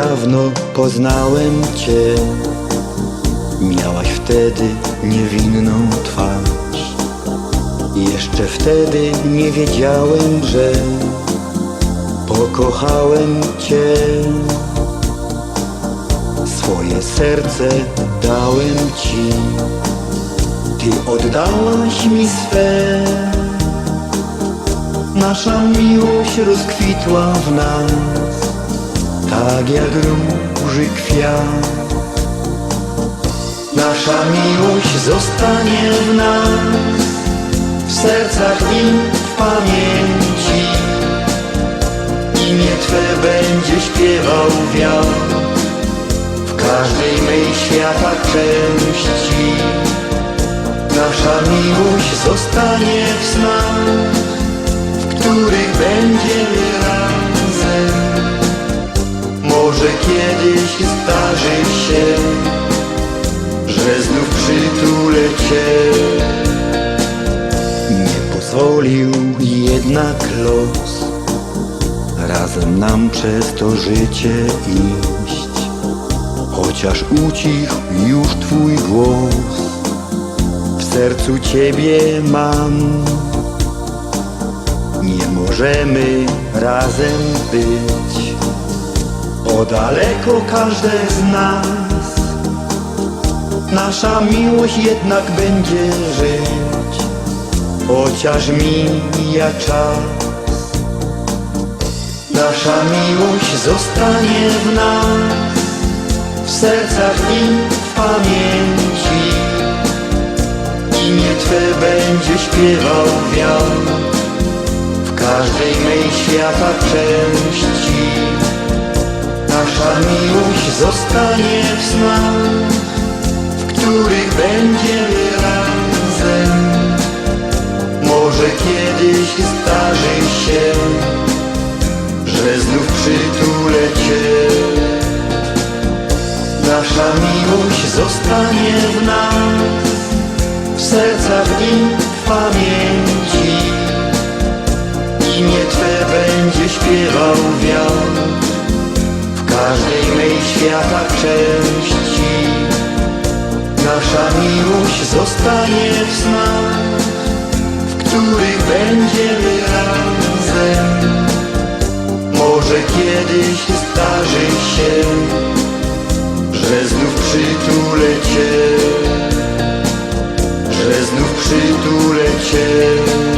dawno poznałem Cię. Miałaś wtedy niewinną twarz. Jeszcze wtedy nie wiedziałem, że pokochałem Cię. Swoje serce dałem Ci, Ty oddałaś mi swe. Nasza miłość rozkwitła w nas, tak jak róży kwiat. Nasza miłość zostanie w nas, w sercach i w pamięci. Imię Twe będzie śpiewał wiatr w każdej mej świata części. Nasza miłość zostanie w snach, w których będziemy razem. Może kiedyś zdarzy się, że znów przytulę Cię. Nie pozwolił jednak los razem nam przez to życie iść. Chociaż ucichł już Twój głos, w sercu Ciebie mam. Nie możemy razem być, bo daleko każde z nas. Nasza miłość jednak będzie żyć, chociaż mija czas. Nasza miłość zostanie w nas, w sercach i w pamięci. Imię Twe będzie śpiewał wiatr w każdej mej świata części. Nasza miłość zostanie w snach, w których będziemy razem. Może kiedyś zdarzy się, że znów przytulę Cię. Nasza miłość zostanie w nas, w sercach i w pamięci. Imię Twe będzie śpiewał wiatr w każdej mej świata części. Nasza miłość zostanie w snach, w których będziemy razem. Może kiedyś zdarzy się, że znów przytulę Cię, że znów przytulę Cię.